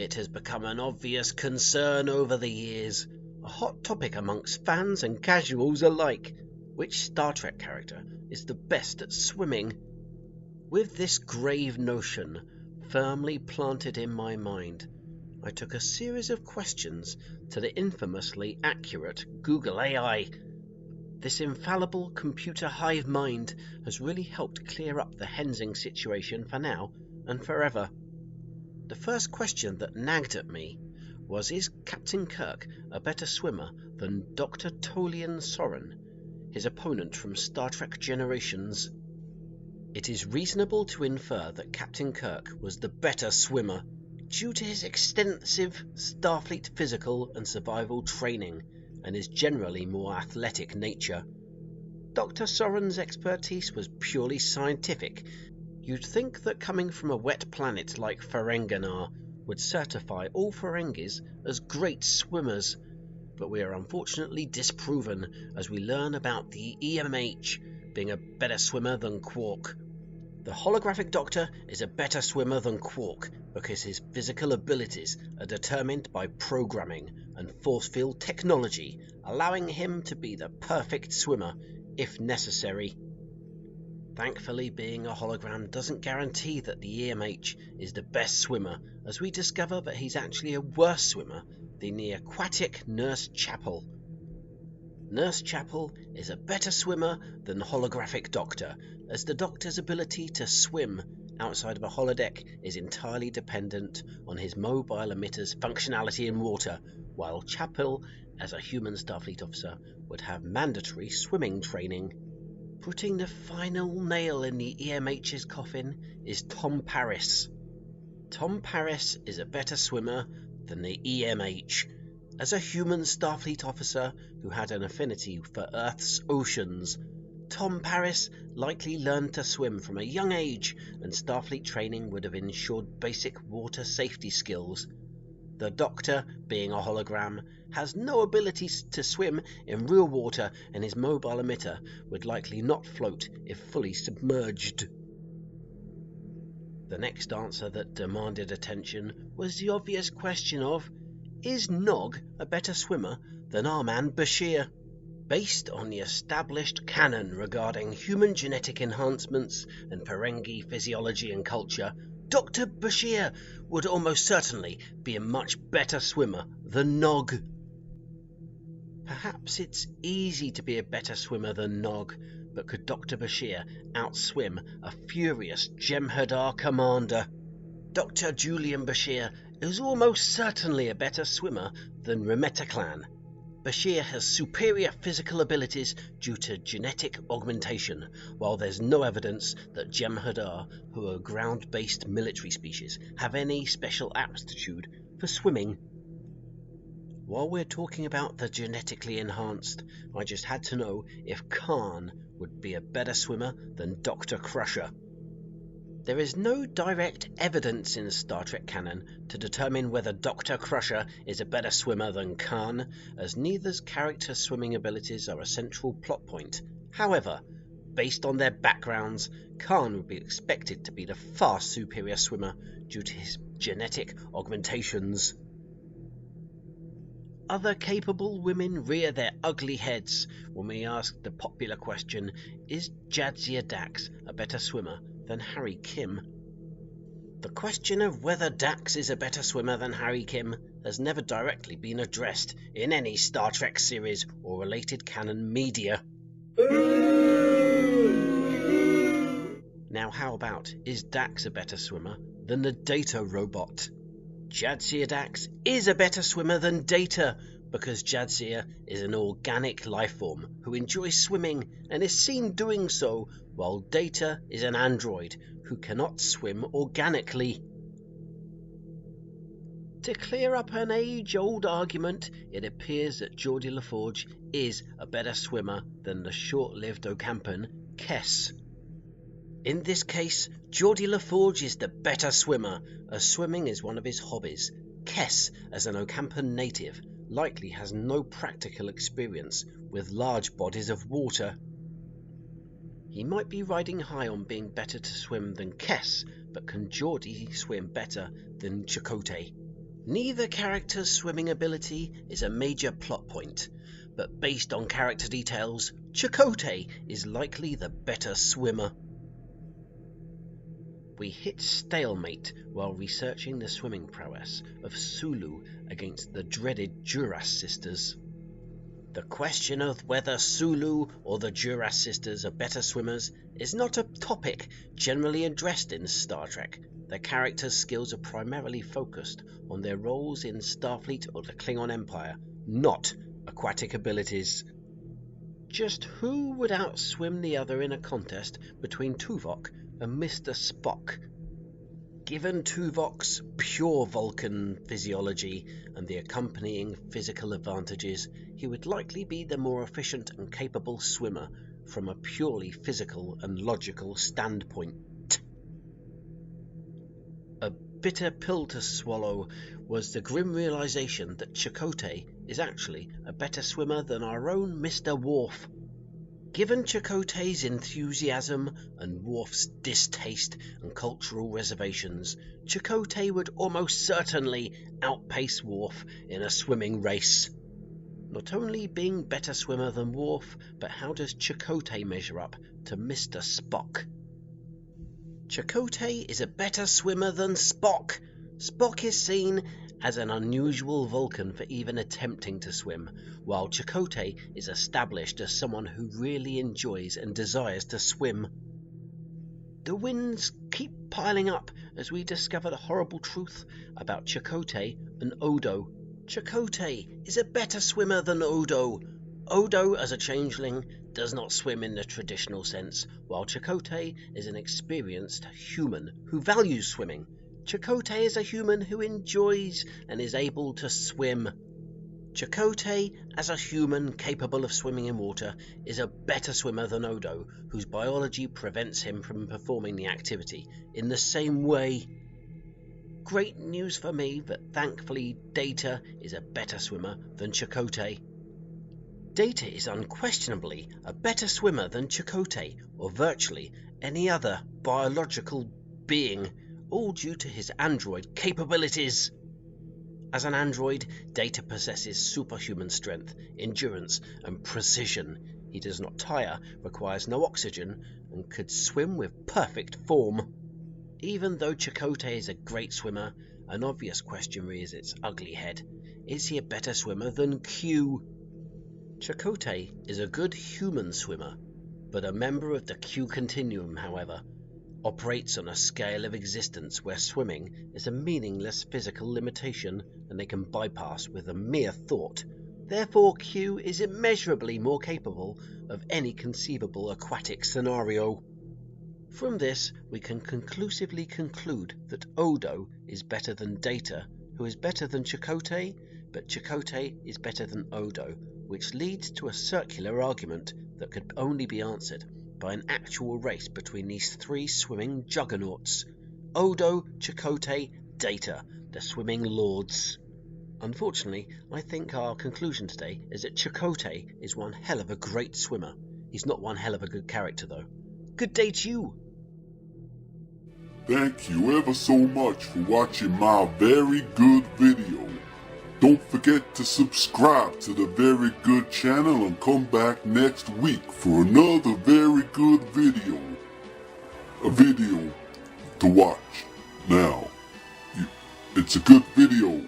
It has become an obvious concern over the years, a hot topic amongst fans and casuals alike. Which Star Trek character is the best at swimming? With this grave notion firmly planted in my mind, I took a series of questions to the infamously accurate Google AI. This infallible computer hive mind has really helped clear up the hensing situation for now and forever. The first question that nagged at me was, is Captain Kirk a better swimmer than Dr. Tolian Soren, his opponent from Star Trek Generations? It is reasonable to infer that Captain Kirk was the better swimmer due to his extensive Starfleet physical and survival training and his generally more athletic nature. Dr. Soren's expertise was purely scientific. You'd think that coming from a wet planet like Ferenginar would certify all Ferengis as great swimmers, but we are unfortunately disproven as we learn about the EMH being a better swimmer than Quark. The holographic Doctor is a better swimmer than Quark because his physical abilities are determined by programming and force field technology, allowing him to be the perfect swimmer if necessary. Thankfully, being a hologram doesn't guarantee that the EMH is the best swimmer, as we discover that he's actually a worse swimmer than the aquatic Nurse Chapel. Nurse Chapel is a better swimmer than the holographic Doctor, as the Doctor's ability to swim outside of a holodeck is entirely dependent on his mobile emitter's functionality in water, while Chapel, as a human Starfleet officer, would have mandatory swimming training. Putting the final nail in the EMH's coffin is Tom Paris. Tom Paris is a better swimmer than the EMH. As a human Starfleet officer who had an affinity for Earth's oceans, Tom Paris likely learned to swim from a young age, and Starfleet training would have ensured basic water safety skills. The Doctor, being a hologram, has no ability to swim in real water, and his mobile emitter would likely not float if fully submerged. The next answer that demanded attention was the obvious question of, is Nog a better swimmer than our man Bashir? Based on the established canon regarding human genetic enhancements and Ferengi physiology and culture, Dr. Bashir would almost certainly be a much better swimmer than Nog. Perhaps it's easy to be a better swimmer than Nog, but could Dr. Bashir outswim a furious Jem'Hadar commander? Dr. Julian Bashir is almost certainly a better swimmer than Remetaclan. Bashir has superior physical abilities due to genetic augmentation, while there's no evidence that Jem'Hadar, who are a ground-based military species, have any special aptitude for swimming. While we're talking about the genetically enhanced, I just had to know if Khan would be a better swimmer than Dr. Crusher. There is no direct evidence in Star Trek canon to determine whether Dr. Crusher is a better swimmer than Khan, as neither's character swimming abilities are a central plot point. However, based on their backgrounds, Khan would be expected to be the far superior swimmer due to his genetic augmentations. Other capable women rear their ugly heads when we ask the popular question, is Jadzia Dax a better swimmer than Harry Kim? The question of whether Dax is a better swimmer than Harry Kim has never directly been addressed in any Star Trek series or related canon media. Now how about, is Dax a better swimmer than the Data robot? Jadzia Dax is a better swimmer than Data, because Jadzia is an organic lifeform who enjoys swimming and is seen doing so, while Data is an android who cannot swim organically. To clear up an age-old argument, it appears that Geordi LaForge is a better swimmer than the short-lived Ocampan, Kes. In this case, Geordi LaForge is the better swimmer, as swimming is one of his hobbies. Kes, as an Ocampan native, likely has no practical experience with large bodies of water. He might be riding high on being better to swim than Kes, but can Geordi swim better than Chakotay? Neither character's swimming ability is a major plot point, but based on character details, Chakotay is likely the better swimmer. We hit stalemate while researching the swimming prowess of Sulu against the dreaded Duras sisters. The question of whether Sulu or the Duras sisters are better swimmers is not a topic generally addressed in Star Trek. Their characters' skills are primarily focused on their roles in Starfleet or the Klingon Empire, not aquatic abilities. Just who would outswim the other in a contest between Tuvok and Mr. Spock? Given Tuvok's pure Vulcan physiology and the accompanying physical advantages, he would likely be the more efficient and capable swimmer from a purely physical and logical standpoint. A bitter pill to swallow was the grim realization that Chakotay is actually a better swimmer than our own Mr. Worf. Given Chakotay's enthusiasm and Worf's distaste and cultural reservations, Chakotay would almost certainly outpace Worf in a swimming race. Not only being better swimmer than Worf, but how does Chakotay measure up to Mr. Spock? Chakotay is a better swimmer than Spock. Spock is seen as an unusual Vulcan for even attempting to swim, while Chakotay is established as someone who really enjoys and desires to swim. The wins keep piling up as we discover the horrible truth about Chakotay and Odo. Chakotay is a better swimmer than Odo. Odo, as a changeling, does not swim in the traditional sense, while Chakotay is an experienced human who values swimming. Chakotay is a human who enjoys and is able to swim. Chakotay, as a human capable of swimming in water, is a better swimmer than Odo, whose biology prevents him from performing the activity in the same way. Great news for me, but thankfully Data is a better swimmer than Chakotay. Data is unquestionably a better swimmer than Chakotay, or virtually any other biological being, all due to his android capabilities. As an android, Data possesses superhuman strength, endurance, and precision. He does not tire, requires no oxygen, and could swim with perfect form. Even though Chakotay is a great swimmer, an obvious question rears its ugly head. Is he a better swimmer than Q? Chakotay is a good human swimmer, but a member of the Q continuum, however, operates on a scale of existence where swimming is a meaningless physical limitation and they can bypass with a mere thought. Therefore, Q is immeasurably more capable of any conceivable aquatic scenario. From this, we can conclusively conclude that Odo is better than Data, who is better than Chakotay, but Chakotay is better than Odo, which leads to a circular argument that could only be answered by an actual race between these three swimming juggernauts: Odo, Chakotay, Data, the swimming lords. Unfortunately, I think our conclusion today is that Chakotay is one hell of a great swimmer. He's not one hell of a good character, though. Good day to you! Thank you ever so much for watching my very good video. Don't forget to subscribe to the Very Good channel and come back next week for another very good video. A video to watch. Now, it's a good video.